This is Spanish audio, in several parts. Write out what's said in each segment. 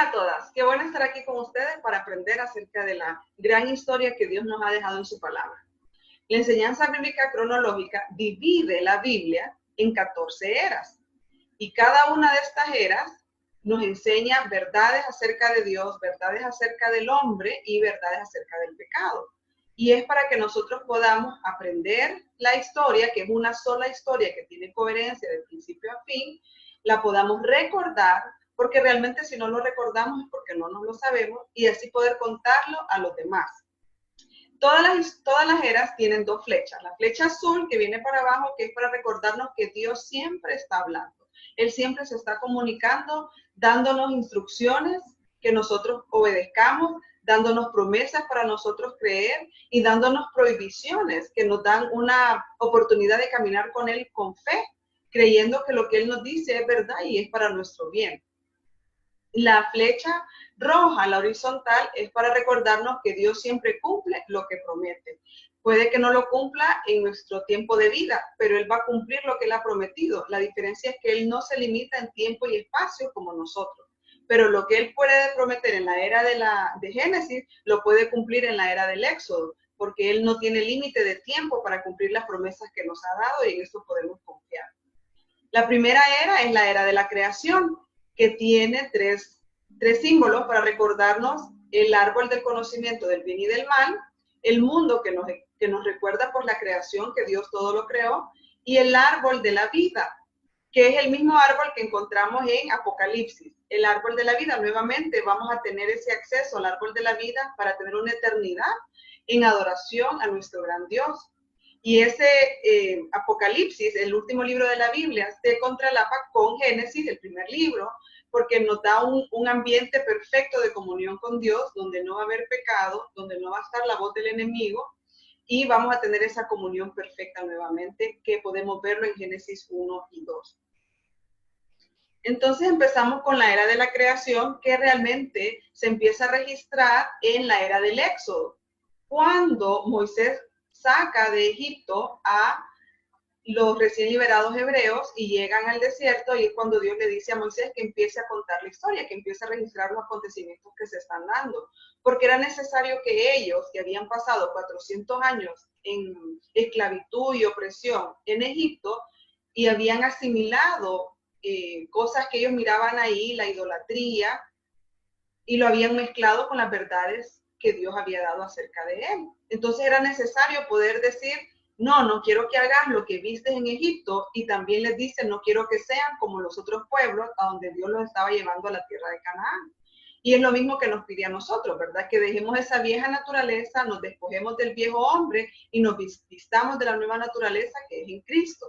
Hola a todas, qué bueno estar aquí con ustedes para aprender acerca de la gran historia que Dios nos ha dejado en su palabra. La enseñanza bíblica cronológica divide la Biblia en 14 eras y cada una de estas eras nos enseña verdades acerca de Dios, verdades acerca del hombre y verdades acerca del pecado. Y es para que nosotros podamos aprender la historia, que es una sola historia que tiene coherencia de principio a fin, la podamos recordar, porque realmente si no lo recordamos es porque no nos lo sabemos, y así poder contarlo a los demás. Todas las eras tienen dos flechas. La flecha azul que viene para abajo, que es para recordarnos que Dios siempre está hablando. Él siempre se está comunicando, dándonos instrucciones que nosotros obedezcamos, dándonos promesas para nosotros creer y dándonos prohibiciones que nos dan una oportunidad de caminar con Él con fe, creyendo que lo que Él nos dice es verdad y es para nuestro bien. La flecha roja, la horizontal, es para recordarnos que Dios siempre cumple lo que promete. Puede que no lo cumpla en nuestro tiempo de vida, pero Él va a cumplir lo que Él ha prometido. La diferencia es que Él no se limita en tiempo y espacio como nosotros. Pero lo que Él puede prometer en la era de Génesis, lo puede cumplir en la era del Éxodo, porque Él no tiene límite de tiempo para cumplir las promesas que nos ha dado y en eso podemos confiar. La primera era es la era de la creación, que tiene tres símbolos para recordarnos el árbol del conocimiento del bien y del mal, el mundo que nos recuerda por la creación, que Dios todo lo creó, y el árbol de la vida, que es el mismo árbol que encontramos en Apocalipsis. El árbol de la vida, nuevamente vamos a tener ese acceso al árbol de la vida para tener una eternidad en adoración a nuestro gran Dios. Y ese Apocalipsis, el último libro de la Biblia, se contralapa con Génesis, el primer libro, porque nos da un ambiente perfecto de comunión con Dios, donde no va a haber pecado, donde no va a estar la voz del enemigo, y vamos a tener esa comunión perfecta nuevamente, que podemos verlo en Génesis 1 y 2. Entonces empezamos con la era de la creación, que realmente se empieza a registrar en la era del Éxodo, cuando Moisés saca de Egipto a los recién liberados hebreos y llegan al desierto, y es cuando Dios le dice a Moisés que empiece a contar la historia, que empiece a registrar los acontecimientos que se están dando, porque era necesario que ellos, que habían pasado 400 años en esclavitud y opresión en Egipto, y habían asimilado cosas que ellos miraban ahí, la idolatría, y lo habían mezclado con las verdades que Dios había dado acerca de él. Entonces era necesario poder decir, no quiero que hagas lo que viste en Egipto, y también les dice, no quiero que sean como los otros pueblos a donde Dios los estaba llevando a la tierra de Canaán. Y es lo mismo que nos pide a nosotros, ¿verdad? Que dejemos esa vieja naturaleza, nos despojemos del viejo hombre y nos vistamos de la nueva naturaleza que es en Cristo.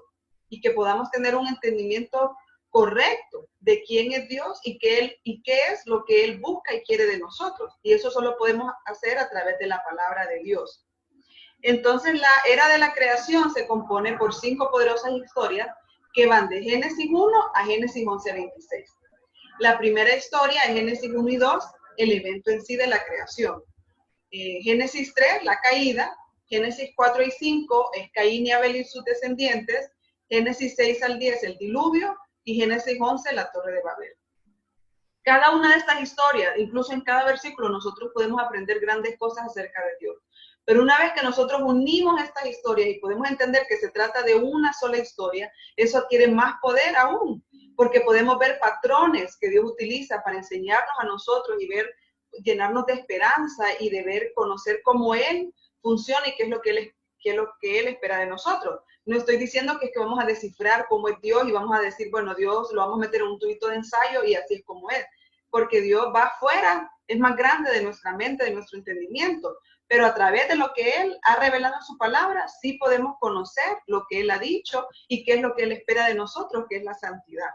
Y que podamos tener un entendimiento correcto de quién es Dios y qué es lo que Él busca y quiere de nosotros. Y eso solo podemos hacer a través de la palabra de Dios. Entonces la era de la creación se compone por 5 poderosas historias que van de Génesis 1 a Génesis 11:26. La primera historia es Génesis 1 y 2, el evento en sí de la creación. Génesis 3, la caída. Génesis 4 y 5 es Caín y Abel y sus descendientes. Génesis 6 al 10, el diluvio. Y Génesis 11, la torre de Babel. Cada una de estas historias, incluso en cada versículo, nosotros podemos aprender grandes cosas acerca de Dios. Pero una vez que nosotros unimos estas historias y podemos entender que se trata de una sola historia, eso adquiere más poder aún, porque podemos ver patrones que Dios utiliza para enseñarnos a nosotros y ver, llenarnos de esperanza y de ver, conocer cómo Él funciona y qué es lo que Él espera de nosotros. No estoy diciendo que es que vamos a descifrar cómo es Dios y vamos a decir, bueno, Dios lo vamos a meter en un tubito de ensayo y así es como es, porque Dios va afuera, es más grande de nuestra mente, de nuestro entendimiento, pero a través de lo que Él ha revelado en su palabra, sí podemos conocer lo que Él ha dicho y qué es lo que Él espera de nosotros, que es la santidad.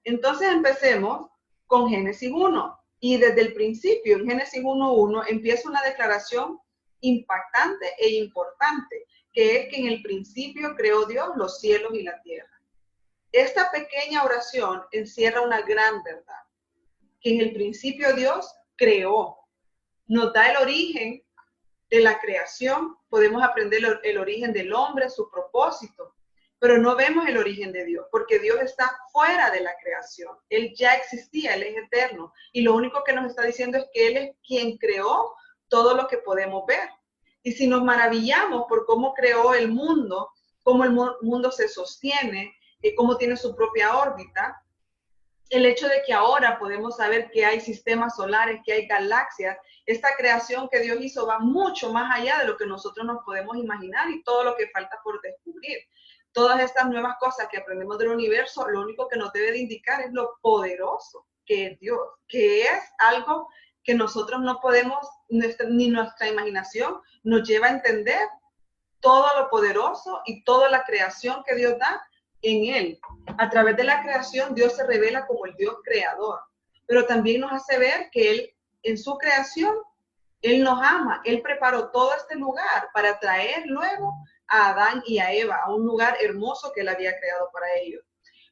Entonces empecemos con Génesis 1, y desde el principio, en Génesis 1:1, empieza una declaración impactante e importante, que es que en el principio creó Dios los cielos y la tierra. Esta pequeña oración encierra una gran verdad, que en el principio Dios creó. Nos da el origen de la creación, podemos aprender el origen del hombre, su propósito, pero no vemos el origen de Dios, porque Dios está fuera de la creación. Él ya existía, Él es eterno, y lo único que nos está diciendo es que Él es quien creó todo lo que podemos ver. Y si nos maravillamos por cómo creó el mundo, cómo el mundo se sostiene, cómo tiene su propia órbita, el hecho de que ahora podemos saber que hay sistemas solares, que hay galaxias, esta creación que Dios hizo va mucho más allá de lo que nosotros nos podemos imaginar y todo lo que falta por descubrir. Todas estas nuevas cosas que aprendemos del universo, lo único que nos debe de indicar es lo poderoso que es Dios, que es algo que nosotros no podemos, ni nuestra imaginación nos lleva a entender todo lo poderoso y toda la creación que Dios da en Él. A través de la creación, Dios se revela como el Dios creador, pero también nos hace ver que Él, en su creación, Él nos ama. Él preparó todo este lugar para traer luego a Adán y a Eva a un lugar hermoso que Él había creado para ellos.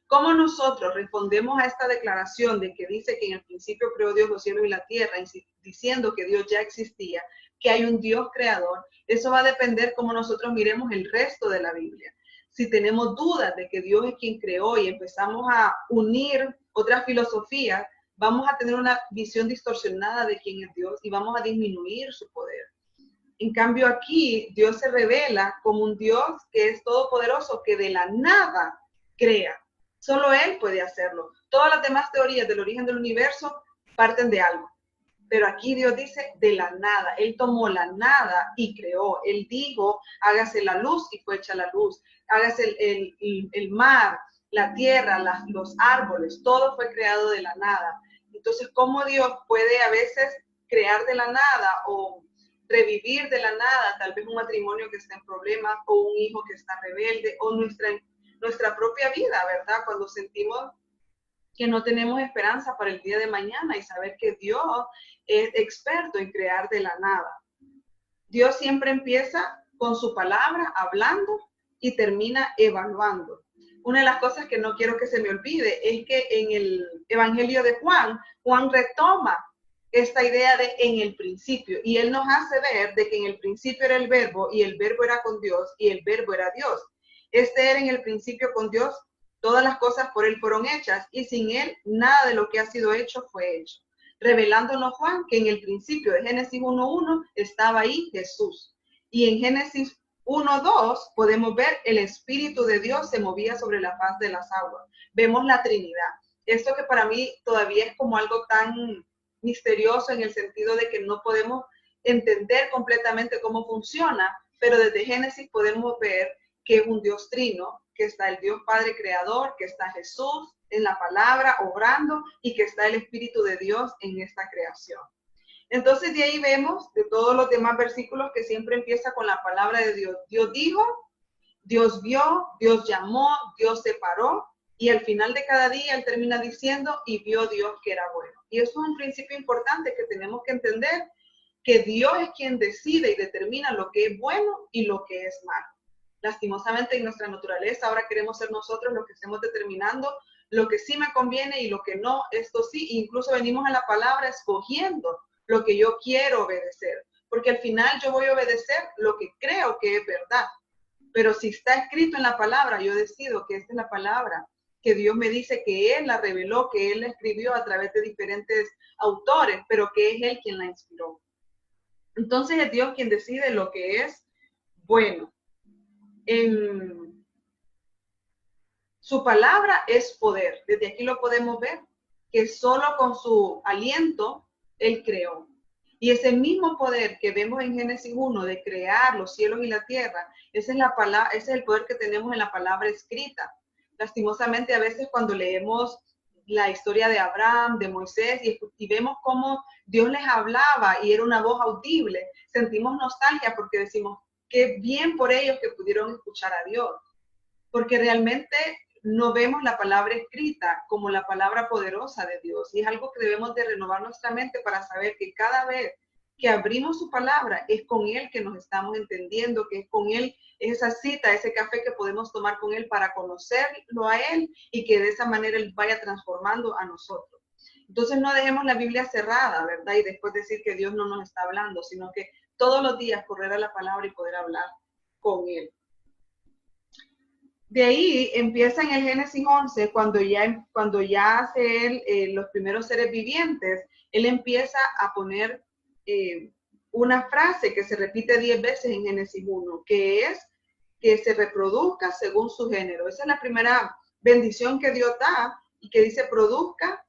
¿Cómo nosotros respondemos a esta declaración de que dice que en el principio creó Dios los cielos y la tierra, diciendo que Dios ya existía, que hay un Dios creador? Eso va a depender cómo nosotros miremos el resto de la Biblia. Si tenemos dudas de que Dios es quien creó y empezamos a unir otras filosofías, vamos a tener una visión distorsionada de quién es Dios y vamos a disminuir su poder. En cambio aquí, Dios se revela como un Dios que es todopoderoso, que de la nada crea. Solo Él puede hacerlo. Todas las demás teorías del origen del universo parten de algo. Pero aquí Dios dice de la nada. Él tomó la nada y creó. Él dijo, hágase la luz y fue hecha la luz. Hágase el mar, la tierra, los árboles, todo fue creado de la nada. Entonces, ¿cómo Dios puede a veces crear de la nada o revivir de la nada tal vez un matrimonio que está en problemas o un hijo que está rebelde o nuestra propia vida, ¿verdad? Cuando sentimos que no tenemos esperanza para el día de mañana y saber que Dios es experto en crear de la nada. Dios siempre empieza con su palabra hablando y termina evaluando. Una de las cosas que no quiero que se me olvide es que en el Evangelio de Juan, Juan retoma esta idea de en el principio y él nos hace ver de que en el principio era el verbo y el verbo era con Dios y el verbo era Dios. Este era en el principio con Dios. Todas las cosas por Él fueron hechas y sin Él nada de lo que ha sido hecho fue hecho. Revelándonos Juan que en el principio de Génesis 1:1 estaba ahí Jesús. Y en Génesis 1:2 podemos ver el Espíritu de Dios se movía sobre la faz de las aguas. Vemos la Trinidad. Esto que para mí todavía es como algo tan misterioso en el sentido de que no podemos entender completamente cómo funciona, pero desde Génesis podemos ver que es un Dios trino, que está el Dios Padre Creador, que está Jesús en la palabra obrando y que está el Espíritu de Dios en esta creación. Entonces de ahí vemos de todos los demás versículos que siempre empieza con la palabra de Dios. Dios dijo, Dios vio, Dios llamó, Dios separó y al final de cada día Él termina diciendo y vio Dios que era bueno. Y eso es un principio importante que tenemos que entender, que Dios es quien decide y determina lo que es bueno y lo que es malo. Lastimosamente en nuestra naturaleza ahora queremos ser nosotros los que estemos determinando lo que sí me conviene y lo que no, esto sí, incluso venimos a la palabra escogiendo lo que yo quiero obedecer, porque al final yo voy a obedecer lo que creo que es verdad, pero si está escrito en la palabra, yo decido que esta es la palabra, que Dios me dice que Él la reveló, que Él la escribió a través de diferentes autores, pero que es Él quien la inspiró. Entonces es Dios quien decide lo que es bueno. Su palabra es poder. Desde aquí lo podemos ver, que solo con su aliento Él creó. Y ese mismo poder que vemos en Génesis 1 de crear los cielos y la tierra, ese es el poder que tenemos en la palabra escrita. Lastimosamente a veces cuando leemos la historia de Abraham, de Moisés, y vemos cómo Dios les hablaba y era una voz audible, sentimos nostalgia porque decimos, qué bien por ellos que pudieron escuchar a Dios, porque realmente no vemos la palabra escrita como la palabra poderosa de Dios. Y es algo que debemos de renovar nuestra mente para saber que cada vez que abrimos su palabra es con Él que nos estamos entendiendo, que es con Él, es esa cita, ese café que podemos tomar con Él para conocerlo a Él y que de esa manera Él vaya transformando a nosotros. Entonces no dejemos la Biblia cerrada, ¿verdad? Y después decir que Dios no nos está hablando, sino que todos los días correr a la palabra y poder hablar con Él. De ahí empieza en el Génesis 11, cuando ya hace él los primeros seres vivientes, él empieza a poner una frase que se repite 10 veces en Génesis 1, que es que se reproduzca según su género. Esa es la primera bendición que Dios da, y que dice: produzca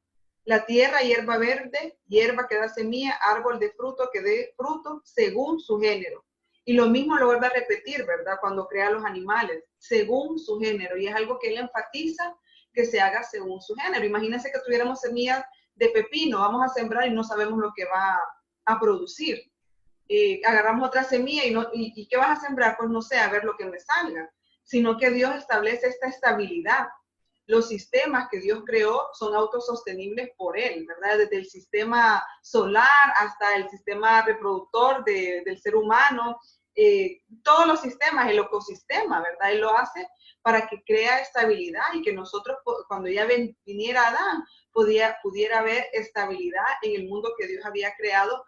la tierra hierba verde, hierba que da semilla, árbol de fruto que dé fruto según su género. Y lo mismo lo vuelve a repetir, ¿verdad? Cuando crea los animales, según su género. Y es algo que él enfatiza, que se haga según su género. Imagínense que tuviéramos semillas de pepino, vamos a sembrar y no sabemos lo que va a producir. Agarramos otra semilla y ¿qué vas a sembrar? Pues no sé, a ver lo que me salga. Sino que Dios establece esta estabilidad. Los sistemas que Dios creó son autosostenibles por Él, ¿verdad? Desde el sistema solar hasta el sistema reproductor del ser humano, todos los sistemas, el ecosistema, ¿verdad? Él lo hace para que crea estabilidad, y que nosotros, cuando ya viniera Adán, pudiera haber estabilidad en el mundo que Dios había creado,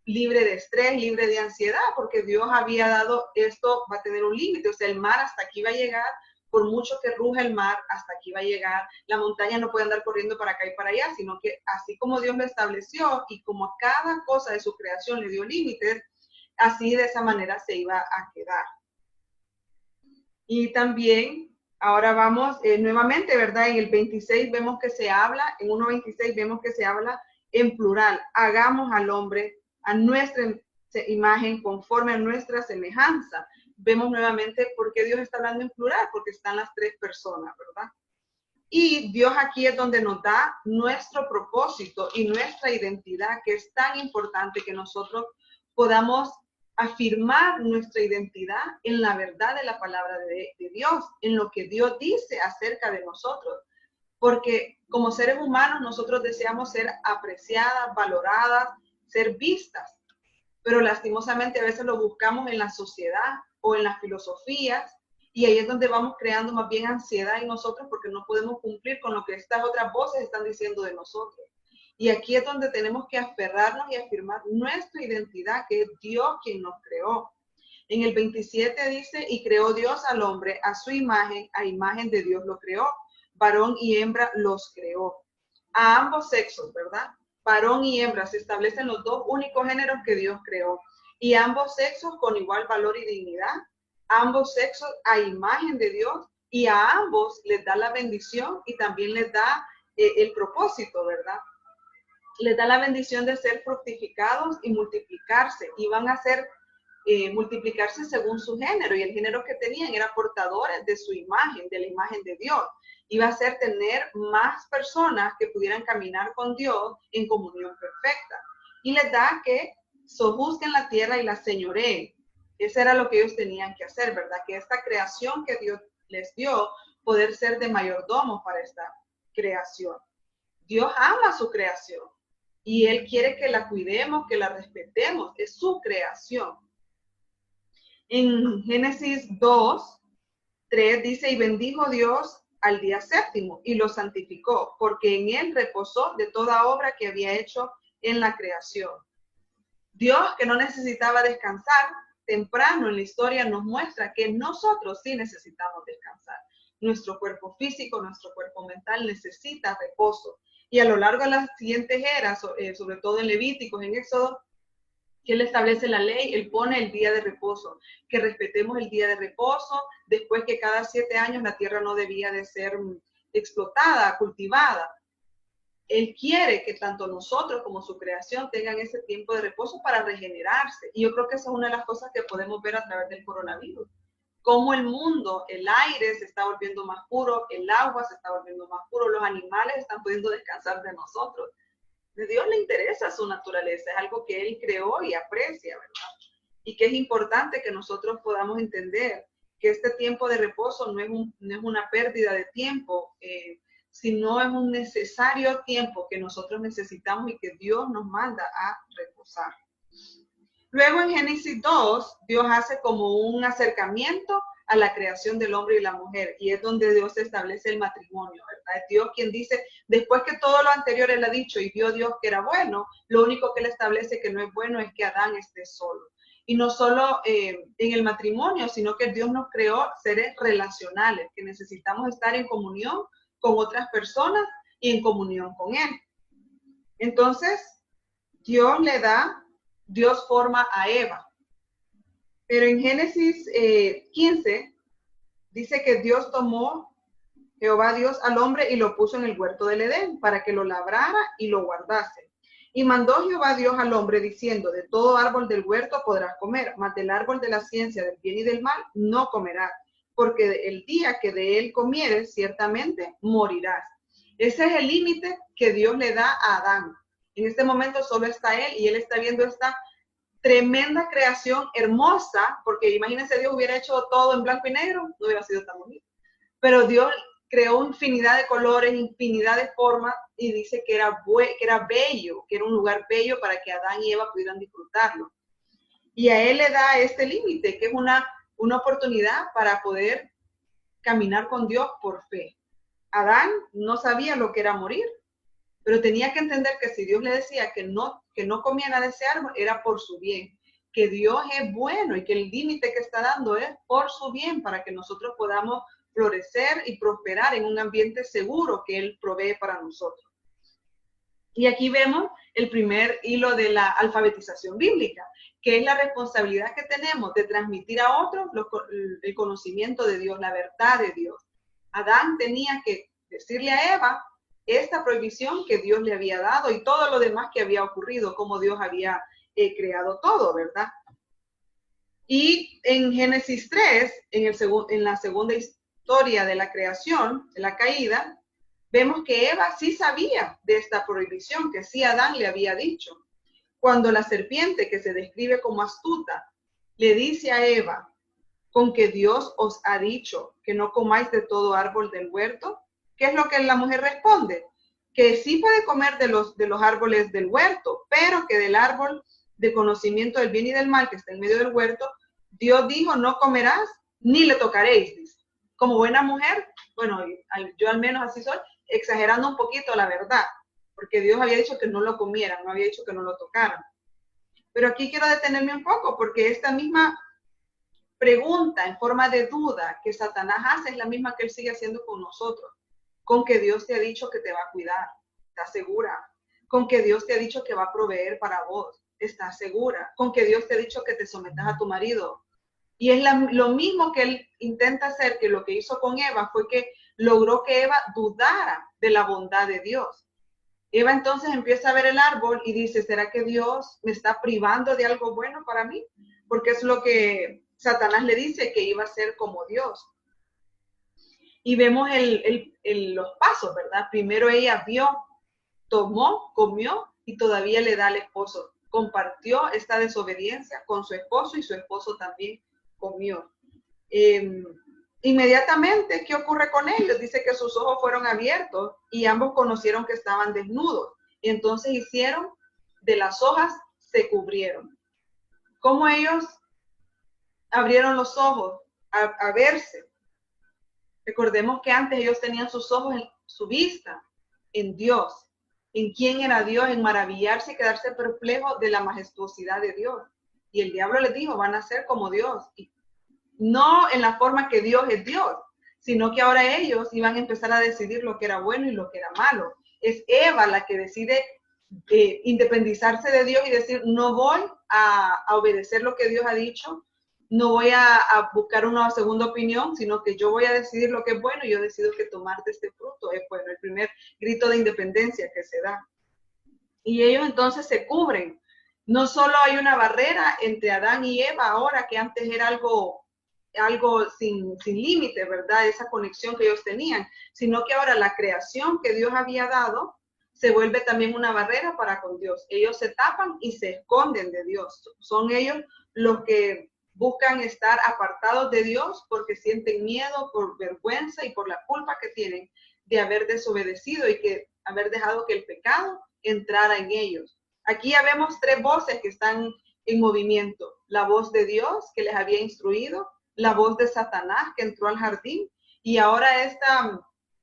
libre de estrés, libre de ansiedad, porque Dios había dado esto, va a tener un límite, o sea, el mar hasta aquí va a llegar. Por mucho que ruja el mar, hasta aquí va a llegar. La montaña no puede andar corriendo para acá y para allá, sino que así como Dios lo estableció y como a cada cosa de su creación le dio límites, así de esa manera se iba a quedar. Y también, ahora vamos nuevamente, ¿verdad? En el 26 vemos que se habla, en 1.26 vemos que se habla en plural: hagamos al hombre a nuestra imagen, conforme a nuestra semejanza. Vemos nuevamente por qué Dios está hablando en plural, porque están las tres personas, ¿verdad? Y Dios aquí es donde nos da nuestro propósito y nuestra identidad, que es tan importante que nosotros podamos afirmar nuestra identidad en la verdad de la palabra de Dios, en lo que Dios dice acerca de nosotros. Porque como seres humanos nosotros deseamos ser apreciadas, valoradas, ser vistas, pero lastimosamente a veces lo buscamos en la sociedad o en las filosofías, y ahí es donde vamos creando más bien ansiedad en nosotros, porque no podemos cumplir con lo que estas otras voces están diciendo de nosotros. Y aquí es donde tenemos que aferrarnos y afirmar nuestra identidad, que es Dios quien nos creó. En el 27 dice: y creó Dios al hombre a su imagen, a imagen de Dios lo creó, varón y hembra los creó. A ambos sexos, ¿verdad? Varón y hembra, se establecen los dos únicos géneros que Dios creó. Y ambos sexos con igual valor y dignidad, ambos sexos a imagen de Dios, y a ambos les da la bendición y también les da el propósito, ¿verdad? Les da la bendición de ser fructificados y multiplicarse, y van a ser multiplicarse según su género, y el género que tenían era portadores de su imagen, de la imagen de Dios. Iba a ser tener más personas que pudieran caminar con Dios en comunión perfecta. Y les da que sojuzguen la tierra y la señoreen. Eso era lo que ellos tenían que hacer, ¿verdad? Que esta creación que Dios les dio, poder ser de mayordomos para esta creación. Dios ama su creación y Él quiere que la cuidemos, que la respetemos. Es su creación. En Génesis 2:3 dice: y bendijo Dios al día séptimo y lo santificó, porque en él reposó de toda obra que había hecho en la creación. Dios, que no necesitaba descansar, temprano en la historia nos muestra que nosotros sí necesitamos descansar. Nuestro cuerpo físico, nuestro cuerpo mental necesita reposo. Y a lo largo de las siguientes eras, sobre todo en Levíticos, en Éxodo, que Él establece la ley, Él pone el día de reposo, que respetemos el día de reposo, después que cada 7 años la tierra no debía de ser explotada, cultivada. Él quiere que tanto nosotros como su creación tengan ese tiempo de reposo para regenerarse. Y yo creo que esa es una de las cosas que podemos ver a través del coronavirus. Cómo el mundo, el aire se está volviendo más puro, el agua se está volviendo más puro, los animales están pudiendo descansar de nosotros. A Dios le interesa su naturaleza, es algo que Él creó y aprecia, ¿verdad? Y que es importante que nosotros podamos entender que este tiempo de reposo no es una pérdida de tiempo, sino es un necesario tiempo que nosotros necesitamos y que Dios nos manda a reposar. Luego en Génesis 2, Dios hace como un acercamiento a la creación del hombre y la mujer, y es donde Dios establece el matrimonio, ¿verdad? Es Dios quien dice, después que todo lo anterior Él ha dicho y vio Dios que era bueno, lo único que Él establece que no es bueno es que Adán esté solo. y no solo en el matrimonio, sino que Dios nos creó seres relacionales, que necesitamos estar en comunión con otras personas y en comunión con Él. Entonces, Dios forma a Eva. Pero en Génesis 15 dice que Dios tomó, Jehová Dios, al hombre y lo puso en el huerto del Edén para que lo labrara y lo guardase. Y mandó Jehová Dios al hombre diciendo, de todo árbol del huerto podrás comer, mas del árbol de la ciencia del bien y del mal no comerás, porque el día que de él comieres, ciertamente morirás. Ese es el límite que Dios le da a Adán. En este momento solo está él y él está viendo esta tremenda creación hermosa, porque imagínense, Dios hubiera hecho todo en blanco y negro, no hubiera sido tan bonito. Pero Dios creó infinidad de colores, infinidad de formas, y dice que era bello, que era un lugar bello para que Adán y Eva pudieran disfrutarlo. Y a él le da este límite, que es una oportunidad para poder caminar con Dios por fe. Adán no sabía lo que era morir, pero tenía que entender que si Dios le decía que no comiera de ese árbol, era por su bien, que Dios es bueno y que el límite que está dando es por su bien, para que nosotros podamos florecer y prosperar en un ambiente seguro que Él provee para nosotros. Y aquí vemos el primer hilo de la alfabetización bíblica, que es la responsabilidad que tenemos de transmitir a otros el conocimiento de Dios, la verdad de Dios. Adán tenía que decirle a Eva esta prohibición que Dios le había dado y todo lo demás que había ocurrido, como Dios había creado todo, ¿verdad? Y en Génesis 3, en la segunda historia de la creación, de la caída, vemos que Eva sí sabía de esta prohibición que sí Adán le había dicho. Cuando la serpiente, que se describe como astuta, le dice a Eva, con que Dios os ha dicho que no comáis de todo árbol del huerto, ¿qué es lo que la mujer responde? Que sí puede comer de los árboles del huerto, pero que del árbol de conocimiento del bien y del mal que está en medio del huerto, Dios dijo, no comerás ni le tocaréis, dice. Como buena mujer, bueno, yo al menos así soy, exagerando un poquito la verdad, porque Dios había dicho que no lo comieran, no había dicho que no lo tocaran. Pero aquí quiero detenerme un poco, porque esta misma pregunta en forma de duda que Satanás hace es la misma que él sigue haciendo con nosotros. Con que Dios te ha dicho que te va a cuidar, ¿estás segura? Con que Dios te ha dicho que va a proveer para vos, ¿estás segura? Con que Dios te ha dicho que te sometas a tu marido. Y es lo mismo que él intenta hacer, que lo que hizo con Eva fue que logró que Eva dudara de la bondad de Dios. Eva entonces empieza a ver el árbol y dice, ¿será que Dios me está privando de algo bueno para mí? Porque es lo que Satanás le dice, que iba a ser como Dios. Y vemos los pasos, ¿verdad? Primero ella vio, tomó, comió y todavía le da al esposo. Compartió esta desobediencia con su esposo y su esposo también comió. Inmediatamente, ¿qué ocurre con ellos? Dice que sus ojos fueron abiertos y ambos conocieron que estaban desnudos. Y entonces hicieron de las hojas, se cubrieron. ¿Cómo ellos abrieron los ojos a verse? Recordemos que antes ellos tenían sus ojos, su vista en Dios. ¿En quién era Dios? En maravillarse y quedarse perplejos de la majestuosidad de Dios. Y el diablo les dijo, van a ser como Dios. Y no en la forma que Dios es Dios, sino que ahora ellos iban a empezar a decidir lo que era bueno y lo que era malo. Es Eva la que decide independizarse de Dios y decir, no voy a obedecer lo que Dios ha dicho, no voy a buscar una segunda opinión, sino que yo voy a decidir lo que es bueno y yo decido que tomar de este fruto es bueno, el primer grito de independencia que se da. Y ellos entonces se cubren. No solo hay una barrera entre Adán y Eva ahora, que antes era algo sin límite, ¿verdad? Esa conexión que ellos tenían, sino que ahora la creación que Dios había dado se vuelve también una barrera para con Dios. Ellos se tapan y se esconden de Dios. Son ellos los que buscan estar apartados de Dios porque sienten miedo, por vergüenza y por la culpa que tienen de haber desobedecido y que haber dejado que el pecado entrara en ellos. Aquí ya vemos tres voces que están en movimiento. La voz de Dios que les había instruido, la voz de Satanás que entró al jardín y ahora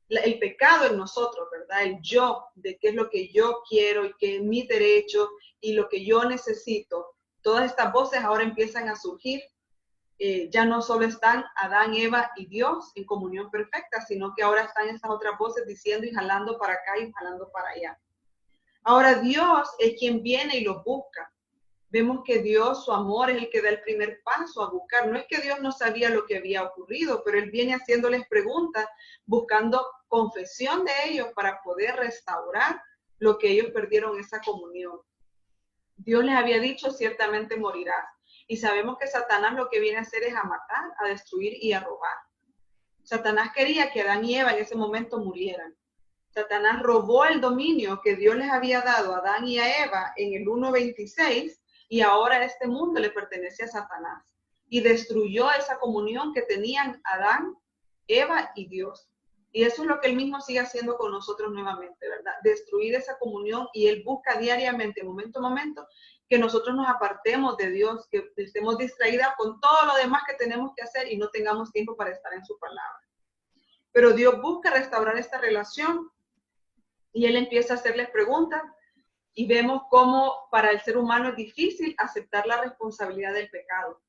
el pecado en nosotros, ¿verdad? El yo, de qué es lo que yo quiero y qué es mi derecho y lo que yo necesito. todas estas voces ahora empiezan a surgir. Ya no solo están Adán, Eva y Dios en comunión perfecta, sino que ahora están estas otras voces diciendo y jalando para acá y jalando para allá. Ahora Dios es quien viene y los busca. Vemos que Dios, su amor, es el que da el primer paso a buscar. No es que Dios no sabía lo que había ocurrido, pero Él viene haciéndoles preguntas, buscando confesión de ellos para poder restaurar lo que ellos perdieron, esa comunión. Dios les había dicho, ciertamente morirás. Y sabemos que Satanás lo que viene a hacer es a matar, a destruir y a robar. Satanás quería que Adán y Eva en ese momento murieran. Satanás robó el dominio que Dios les había dado a Adán y a Eva en el 1:26 y ahora este mundo le pertenece a Satanás. Y destruyó esa comunión que tenían Adán, Eva y Dios. Y eso es lo que Él mismo sigue haciendo con nosotros nuevamente, ¿verdad? Destruir esa comunión, y Él busca diariamente, momento a momento, que nosotros nos apartemos de Dios, que estemos distraídas con todo lo demás que tenemos que hacer y no tengamos tiempo para estar en su palabra. Pero Dios busca restaurar esta relación y Él empieza a hacerles preguntas y vemos cómo para el ser humano es difícil aceptar la responsabilidad del pecado.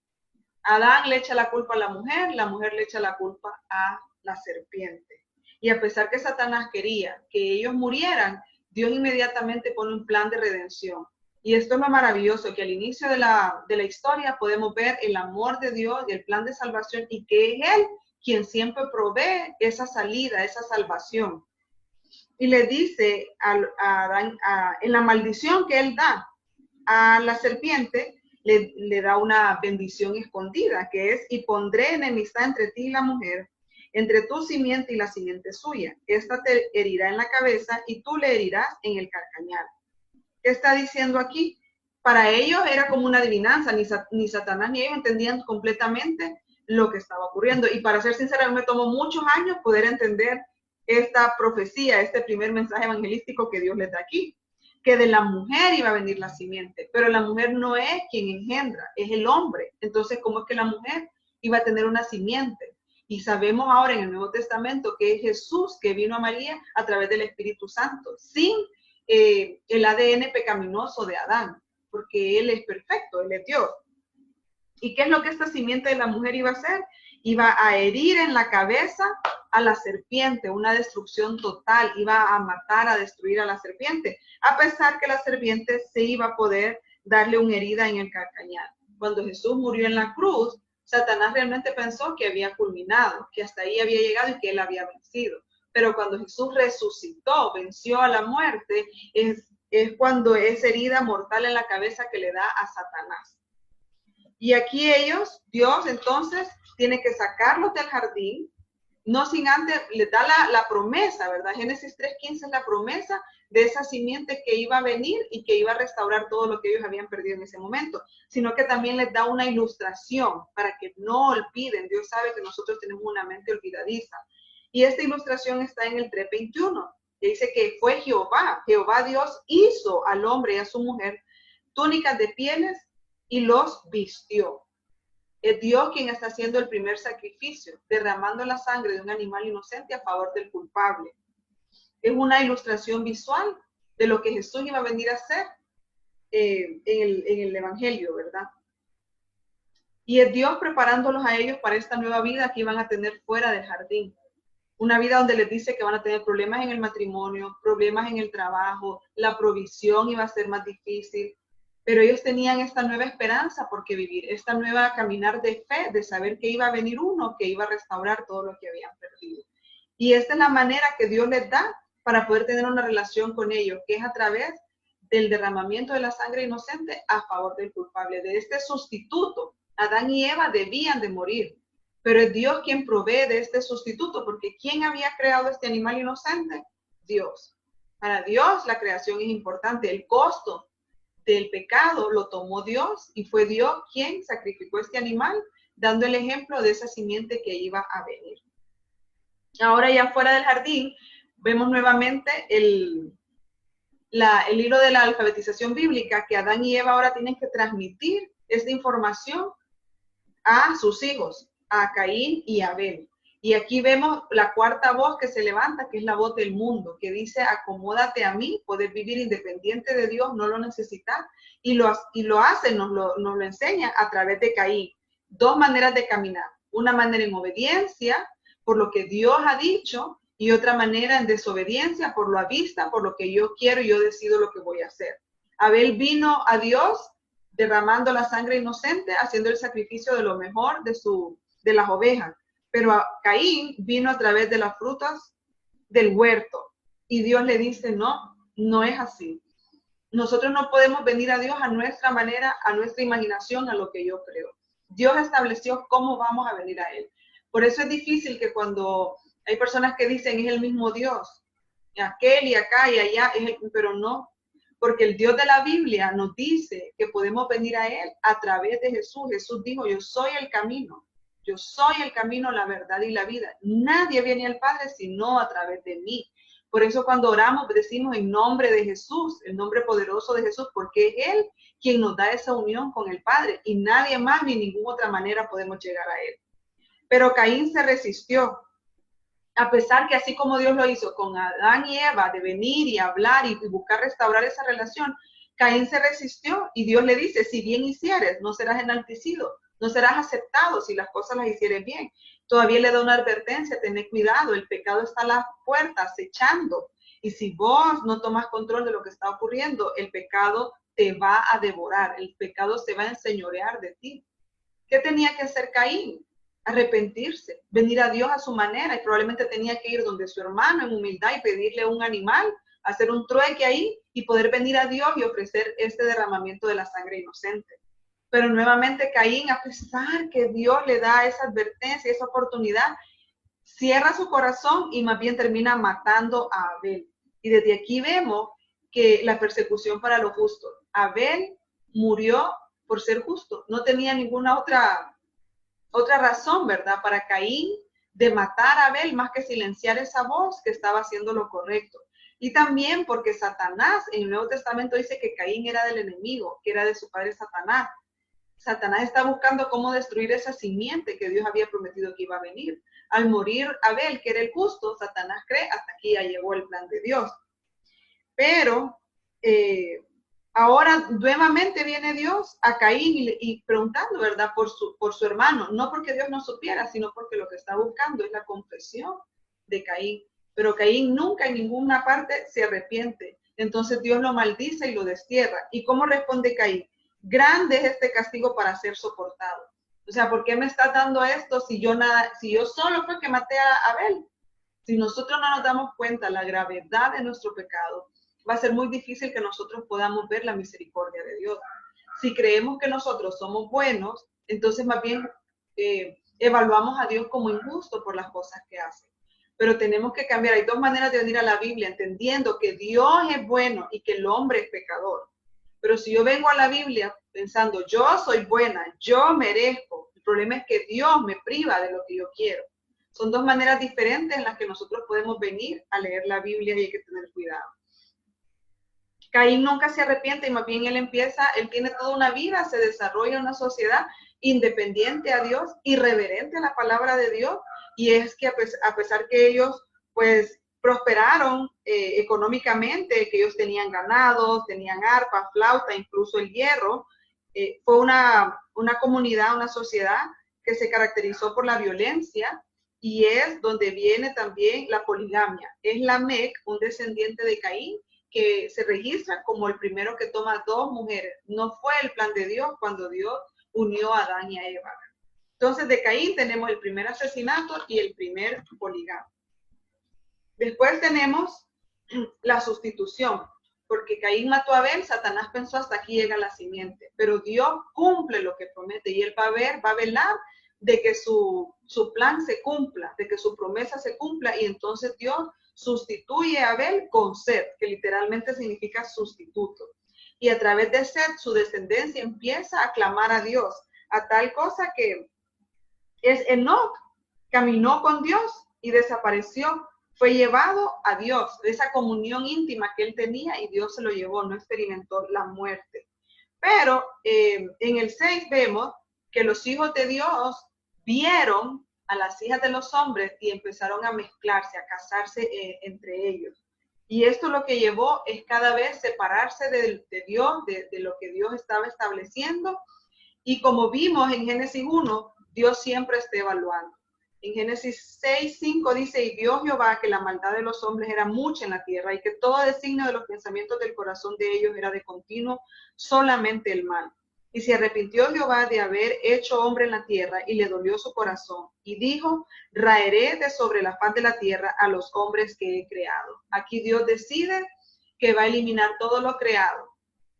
Adán le echa la culpa a la mujer le echa la culpa a la serpiente. Y a pesar que Satanás quería que ellos murieran, Dios inmediatamente pone un plan de redención. Y esto es lo maravilloso, que al inicio de la historia podemos ver el amor de Dios y el plan de salvación, y que es Él quien siempre provee esa salida, esa salvación. Y le dice a Adán, en la maldición que Él da a la serpiente, le da una bendición escondida, que es: y pondré enemistad entre ti y la mujer, entre tu simiente y la simiente suya. Esta te herirá en la cabeza y tú le herirás en el calcañar. ¿Qué está diciendo aquí? Para ellos era como una adivinanza, ni Satanás ni ellos entendían completamente lo que estaba ocurriendo. Y para ser sincera, me tomó muchos años poder entender esta profecía, este primer mensaje evangelístico que Dios les da aquí, que de la mujer iba a venir la simiente, pero la mujer no es quien engendra, es el hombre. Entonces, ¿cómo es que la mujer iba a tener una simiente? Y sabemos ahora en el Nuevo Testamento que es Jesús que vino a María a través del Espíritu Santo, sin el ADN pecaminoso de Adán, porque Él es perfecto, Él es Dios. ¿Y qué es lo que esta simiente de la mujer iba a hacer? Iba a herir en la cabeza a la serpiente, una destrucción total, iba a matar, a destruir a la serpiente, a pesar que la serpiente se iba a poder darle una herida en el calcañar. Cuando Jesús murió en la cruz, Satanás realmente pensó que había culminado, que hasta ahí había llegado y que él había vencido. Pero cuando Jesús resucitó, venció a la muerte, es cuando esa herida mortal en la cabeza que le da a Satanás. Y aquí Dios entonces tiene que sacarlos del jardín, no sin antes les da la promesa, ¿verdad? Génesis 3:15 es la promesa de esa simiente que iba a venir y que iba a restaurar todo lo que ellos habían perdido en ese momento, sino que también les da una ilustración para que no olviden. Dios sabe que nosotros tenemos una mente olvidadiza. Y esta ilustración está en el 3:21, que dice que fue Jehová Dios hizo al hombre y a su mujer túnicas de pieles y los vistió. Es Dios quien está haciendo el primer sacrificio, derramando la sangre de un animal inocente a favor del culpable. Es una ilustración visual de lo que Jesús iba a venir a hacer en el Evangelio, ¿verdad? Y es Dios preparándolos a ellos para esta nueva vida que iban a tener fuera del jardín. Una vida donde les dice que van a tener problemas en el matrimonio, problemas en el trabajo, la provisión iba a ser más difícil. Pero ellos tenían esta nueva esperanza por qué vivir, esta nueva caminar de fe, de saber que iba a venir uno que iba a restaurar todo lo que habían perdido. Y esta es la manera que Dios les da para poder tener una relación con ellos, que es a través del derramamiento de la sangre inocente a favor del culpable, de este sustituto. Adán y Eva debían de morir, pero es Dios quien provee de este sustituto, porque ¿quién había creado este animal inocente? Dios. Para Dios la creación es importante, el costo del pecado lo tomó Dios y fue Dios quien sacrificó este animal, dando el ejemplo de esa simiente que iba a venir. Ahora ya fuera del jardín, vemos nuevamente el hilo de la alfabetización bíblica, que Adán y Eva ahora tienen que transmitir esta información a sus hijos, a Caín y a Abel. Y aquí vemos la cuarta voz que se levanta, que es la voz del mundo, que dice, acomódate a mí, poder vivir independiente de Dios, no lo necesitas. Y lo hace, nos lo enseña a través de Caín. Dos maneras de caminar. Una manera en obediencia, por lo que Dios ha dicho, y otra manera en desobediencia, por lo vista, por lo que yo quiero y yo decido lo que voy a hacer. Abel vino a Dios derramando la sangre inocente, haciendo el sacrificio de lo mejor de las ovejas. Pero a Caín vino a través de las frutas del huerto. Y Dios le dice, no, no es así. Nosotros no podemos venir a Dios a nuestra manera, a nuestra imaginación, a lo que yo creo. Dios estableció cómo vamos a venir a Él. Por eso es difícil que cuando hay personas que dicen es el mismo Dios, y aquel y acá y allá, pero no, porque el Dios de la Biblia nos dice que podemos venir a Él a través de Jesús. Jesús dijo, yo soy el camino. Yo soy el camino, la verdad y la vida. Nadie viene al Padre sino a través de mí. Por eso cuando oramos decimos en nombre de Jesús, el nombre poderoso de Jesús, porque es Él quien nos da esa unión con el Padre y nadie más ni ninguna otra manera podemos llegar a Él. Pero Caín se resistió, a pesar que así como Dios lo hizo con Adán y Eva, de venir y hablar y buscar restaurar esa relación, Caín se resistió y Dios le dice, si bien hicieres, no serás enaltecido, no serás aceptado si las cosas las hicieres bien. Todavía le da una advertencia, tened cuidado, el pecado está a las puertas, acechando. Y si vos no tomas control de lo que está ocurriendo, el pecado te va a devorar, el pecado se va a enseñorear de ti. ¿Qué tenía que hacer Caín? Arrepentirse, venir a Dios a su manera, y probablemente tenía que ir donde su hermano en humildad y pedirle un animal, hacer un trueque ahí y poder venir a Dios y ofrecer este derramamiento de la sangre inocente. Pero nuevamente Caín, a pesar que Dios le da esa advertencia, esa oportunidad, cierra su corazón y más bien termina matando a Abel. Y desde aquí vemos que la persecución para lo justo. Abel murió por ser justo, no tenía ninguna otra razón, ¿verdad? Para Caín de matar a Abel más que silenciar esa voz que estaba haciendo lo correcto. Y también porque Satanás en el Nuevo Testamento dice que Caín era del enemigo, que era de su padre Satanás. Satanás está buscando cómo destruir esa simiente que Dios había prometido que iba a venir. Al morir Abel, que era el justo, Satanás cree, hasta aquí ya llegó el plan de Dios. Pero ahora nuevamente viene Dios a Caín y preguntando, ¿verdad? Por su hermano. No porque Dios no supiera, sino porque lo que está buscando es la confesión de Caín. Pero Caín nunca en ninguna parte se arrepiente. Entonces Dios lo maldice y lo destierra. ¿Y cómo responde Caín? Grande es este castigo para ser soportado. O sea, ¿por qué me estás dando esto si yo solo fue que maté a Abel? Si nosotros no nos damos cuenta la gravedad de nuestro pecado, va a ser muy difícil que nosotros podamos ver la misericordia de Dios. Si creemos que nosotros somos buenos, entonces más bien evaluamos a Dios como injusto por las cosas que hace. Pero tenemos que cambiar. Hay dos maneras de venir a la Biblia, entendiendo que Dios es bueno y que el hombre es pecador. Pero si yo vengo a la Biblia pensando, yo soy buena, yo merezco, el problema es que Dios me priva de lo que yo quiero. Son dos maneras diferentes en las que nosotros podemos venir a leer la Biblia y hay que tener cuidado. Caín nunca se arrepiente y más bien él tiene toda una vida, se desarrolla en una sociedad independiente a Dios, irreverente a la palabra de Dios, y es que a pesar que ellos pues prosperaron económicamente, que ellos tenían ganados, tenían arpa, flauta, incluso el hierro, fue una comunidad, una sociedad que se caracterizó por la violencia, y es donde viene también la poligamia. Es Lamec, un descendiente de Caín, que se registra como el primero que toma dos mujeres. No fue el plan de Dios cuando Dios unió a Adán y a Eva. Entonces de Caín tenemos el primer asesinato y el primer poligamia. Después tenemos la sustitución, porque Caín mató a Abel, Satanás pensó hasta aquí llega la simiente, pero Dios cumple lo que promete y él va a velar de que su plan se cumpla, de que su promesa se cumpla, y entonces Dios sustituye a Abel con Set, que literalmente significa sustituto. Y a través de Set, su descendencia empieza a clamar a Dios, a tal cosa que Enoc caminó con Dios y desapareció, fue llevado a Dios, de esa comunión íntima que él tenía, y Dios se lo llevó, no experimentó la muerte. Pero en el 6 vemos que los hijos de Dios vieron a las hijas de los hombres y empezaron a mezclarse, a casarse entre ellos. Y esto lo que llevó es cada vez separarse de Dios, de lo que Dios estaba estableciendo. Y como vimos en Génesis 1, Dios siempre está evaluando. En Génesis 6:5 dice, y vio Jehová que la maldad de los hombres era mucha en la tierra y que todo designio de los pensamientos del corazón de ellos era de continuo solamente el mal. Y se arrepintió Jehová de haber hecho hombre en la tierra y le dolió su corazón. Y dijo, raeré de sobre la faz de la tierra a los hombres que he creado. Aquí Dios decide que va a eliminar todo lo creado.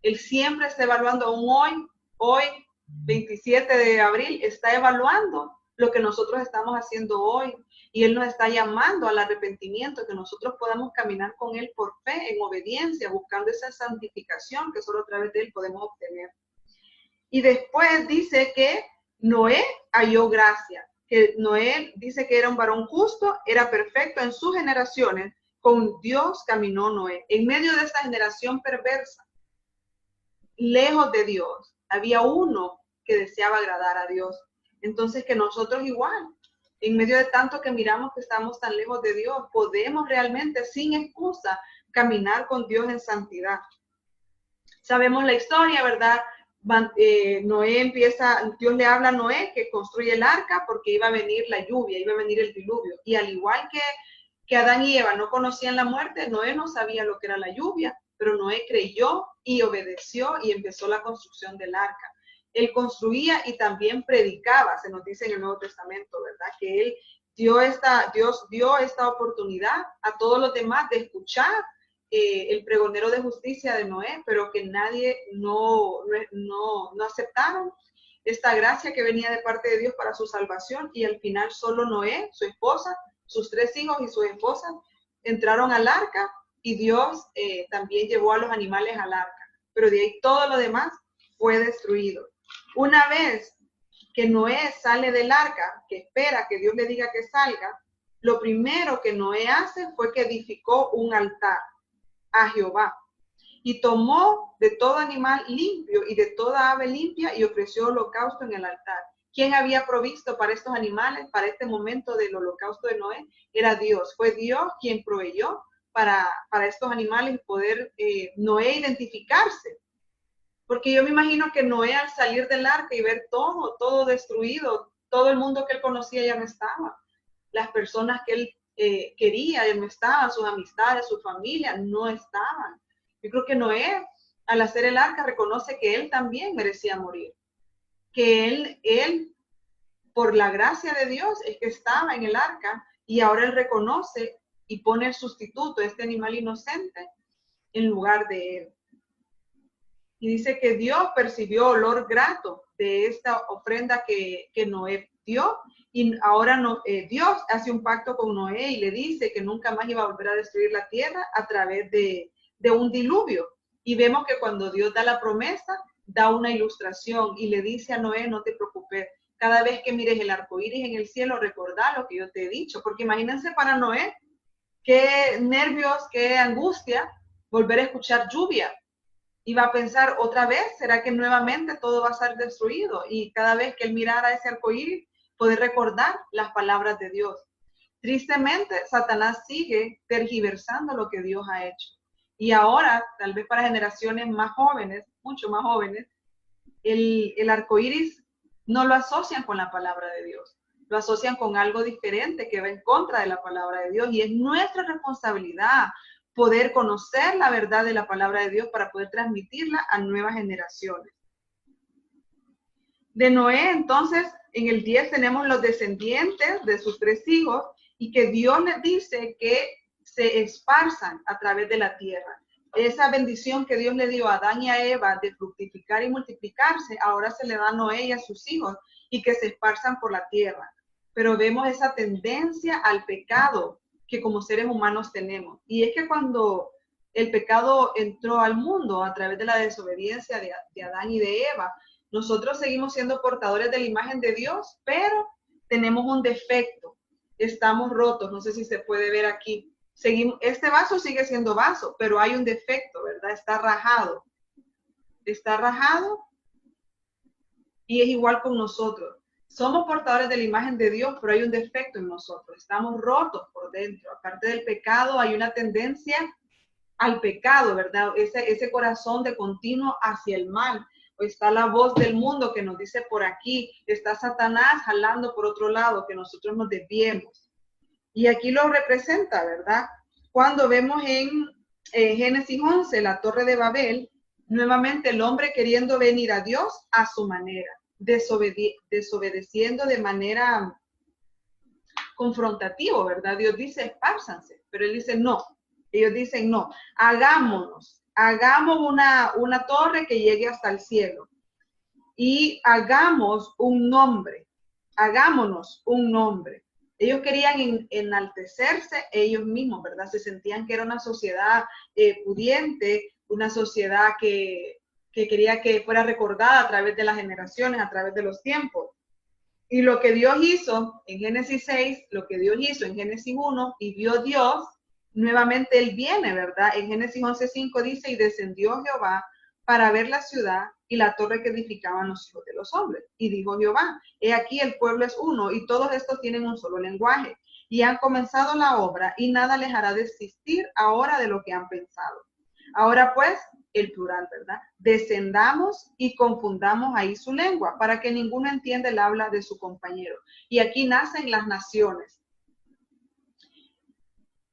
Él siempre está evaluando, aún hoy 27 de abril, está evaluando lo que nosotros estamos haciendo hoy. Y Él nos está llamando al arrepentimiento, que nosotros podamos caminar con Él por fe, en obediencia, buscando esa santificación que solo a través de Él podemos obtener. Y después dice que Noé halló gracia, que Noé dice que era un varón justo, era perfecto en sus generaciones, con Dios caminó Noé. En medio de esta generación perversa, lejos de Dios, había uno que deseaba agradar a Dios. Entonces que nosotros igual, en medio de tanto que miramos que estamos tan lejos de Dios, podemos realmente sin excusa caminar con Dios en santidad. Sabemos la historia, ¿verdad? Noé empieza, Dios le habla a Noé que construye el arca porque iba a venir la lluvia, iba a venir el diluvio. Y al igual que Adán y Eva no conocían la muerte, Noé no sabía lo que era la lluvia, pero Noé creyó y obedeció y empezó la construcción del arca. Él construía y también predicaba, se nos dice en el Nuevo Testamento, ¿verdad? Que él Dios dio esta oportunidad a todos los demás de escuchar el pregonero de justicia de Noé, pero que nadie no aceptaron esta gracia que venía de parte de Dios para su salvación, y al final solo Noé, su esposa, sus 3 hijos y su esposa entraron al arca, y Dios también llevó a los animales al arca, pero de ahí todo lo demás fue destruido. Una vez que Noé sale del arca, que espera que Dios le diga que salga, lo primero que Noé hace fue que edificó un altar a Jehová, y tomó de todo animal limpio y de toda ave limpia y ofreció holocausto en el altar. ¿Quién había provisto para estos animales, para este momento del holocausto de Noé? Era Dios. Fue Dios quien proveyó para estos animales y poder Noé identificarse. Porque yo me imagino que Noé, al salir del arca y ver todo destruido, todo el mundo que él conocía ya no estaba. Las personas que él quería ya no estaban, sus amistades, su familia no estaban. Yo creo que Noé, al hacer el arca, reconoce que él también merecía morir. Que él, por la gracia de Dios, es que estaba en el arca, y ahora él reconoce y pone el sustituto, este animal inocente, en lugar de él. Y dice que Dios percibió olor grato de esta ofrenda que Noé dio. Y ahora Dios hace un pacto con Noé y le dice que nunca más iba a volver a destruir la tierra a través de un diluvio. Y vemos que cuando Dios da la promesa, da una ilustración y le dice a Noé, no te preocupes, cada vez que mires el arco iris en el cielo, recordá lo que yo te he dicho. Porque imagínense para Noé, qué nervios, qué angustia volver a escuchar lluvia. Iba a pensar otra vez, ¿será que nuevamente todo va a ser destruido? Y cada vez que él mirara ese arcoíris, poder recordar las palabras de Dios. Tristemente, Satanás sigue tergiversando lo que Dios ha hecho. Y ahora, tal vez para generaciones más jóvenes, mucho más jóvenes, el arcoíris no lo asocian con la palabra de Dios. Lo asocian con algo diferente que va en contra de la palabra de Dios. Y es nuestra responsabilidad poder conocer la verdad de la palabra de Dios para poder transmitirla a nuevas generaciones. De Noé, entonces, en el 10 tenemos los descendientes de sus 3 hijos, y que Dios les dice que se esparzan a través de la tierra. Esa bendición que Dios le dio a Adán y a Eva de fructificar y multiplicarse, ahora se le da a Noé y a sus hijos, y que se esparzan por la tierra. Pero vemos esa tendencia al pecado que como seres humanos tenemos. Y es que cuando el pecado entró al mundo a través de la desobediencia de Adán y de Eva, nosotros seguimos siendo portadores de la imagen de Dios, pero tenemos un defecto. Estamos rotos, no sé si se puede ver aquí. Este vaso sigue siendo vaso, pero hay un defecto, ¿verdad? Está rajado. Está rajado, y es igual con nosotros. somos portadores de la imagen de Dios, pero hay un defecto en nosotros. Estamos rotos por dentro. Aparte del pecado, hay una tendencia al pecado, ¿verdad? Ese corazón de continuo hacia el mal. O está la voz del mundo que nos dice por aquí, está Satanás jalando por otro lado, que nosotros nos desviemos. Y aquí lo representa, ¿verdad? Cuando vemos en Génesis 11, la Torre de Babel, nuevamente el hombre queriendo venir a Dios a su manera, desobedeciendo de manera confrontativo, ¿verdad? Dios dice, espárzanse, pero él dice, no. Ellos dicen, no, hagamos una torre que llegue hasta el cielo y hagámonos un nombre. Ellos querían enaltecerse ellos mismos, ¿verdad? Se sentían que era una sociedad pudiente, una sociedad que quería que fuera recordada a través de las generaciones, a través de los tiempos. Y lo que Dios hizo en Génesis 6, lo que Dios hizo en Génesis 1, y vio Dios, nuevamente Él viene, ¿verdad? En Génesis 11:5 dice, y descendió Jehová para ver la ciudad y la torre que edificaban los hijos de los hombres. Y dijo Jehová, he aquí el pueblo es uno, y todos estos tienen un solo lenguaje, y han comenzado la obra, y nada les hará desistir ahora de lo que han pensado. Ahora pues, el plural, ¿verdad? Descendamos y confundamos ahí su lengua, para que ninguno entienda el habla de su compañero. Y aquí nacen las naciones.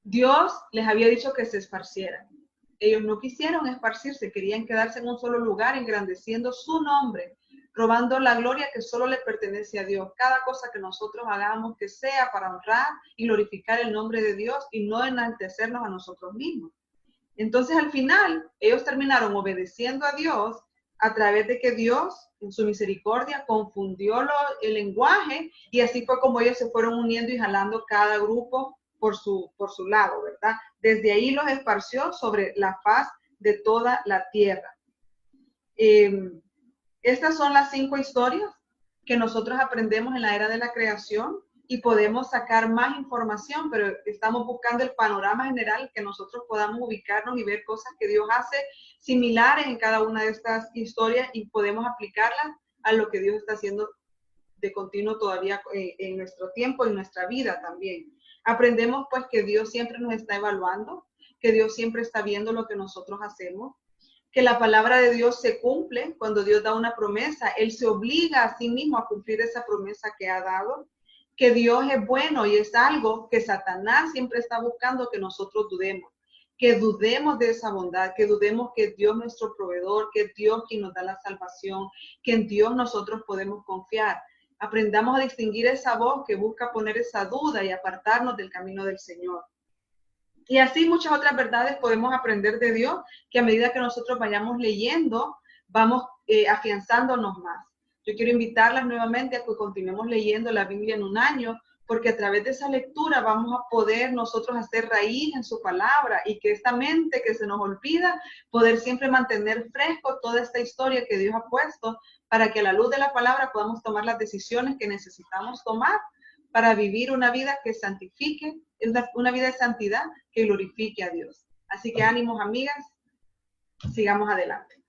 Dios les había dicho que se esparcieran. Ellos no quisieron esparcirse, querían quedarse en un solo lugar, engrandeciendo su nombre, robando la gloria que solo le pertenece a Dios. Cada cosa que nosotros hagamos que sea para honrar y glorificar el nombre de Dios y no enaltecernos a nosotros mismos. Entonces, al final, ellos terminaron obedeciendo a Dios a través de que Dios, en su misericordia, confundió el lenguaje y así fue como ellos se fueron uniendo y jalando cada grupo por su lado, ¿verdad? Desde ahí los esparció sobre la faz de toda la tierra. Estas son las 5 historias que nosotros aprendemos en la era de la creación y podemos sacar más información, pero estamos buscando el panorama general que nosotros podamos ubicarnos y ver cosas que Dios hace similares en cada una de estas historias y podemos aplicarlas a lo que Dios está haciendo de continuo todavía en nuestro tiempo y en nuestra vida también. Aprendemos pues que Dios siempre nos está evaluando, que Dios siempre está viendo lo que nosotros hacemos, que la palabra de Dios se cumple cuando Dios da una promesa, Él se obliga a sí mismo a cumplir esa promesa que ha dado, que Dios es bueno y es algo que Satanás siempre está buscando que nosotros dudemos de esa bondad, que dudemos que Dios es nuestro proveedor, que es Dios quien nos da la salvación, que en Dios nosotros podemos confiar. Aprendamos a distinguir esa voz que busca poner esa duda y apartarnos del camino del Señor. Y así muchas otras verdades podemos aprender de Dios, que a medida que nosotros vayamos leyendo, vamos afianzándonos más. Yo quiero invitarlas nuevamente a que continuemos leyendo la Biblia en un año, porque a través de esa lectura vamos a poder nosotros hacer raíz en su palabra y que esta mente que se nos olvida, poder siempre mantener fresco toda esta historia que Dios ha puesto para que a la luz de la palabra podamos tomar las decisiones que necesitamos tomar para vivir una vida que santifique, una vida de santidad que glorifique a Dios. Así que ánimos, amigas, sigamos adelante.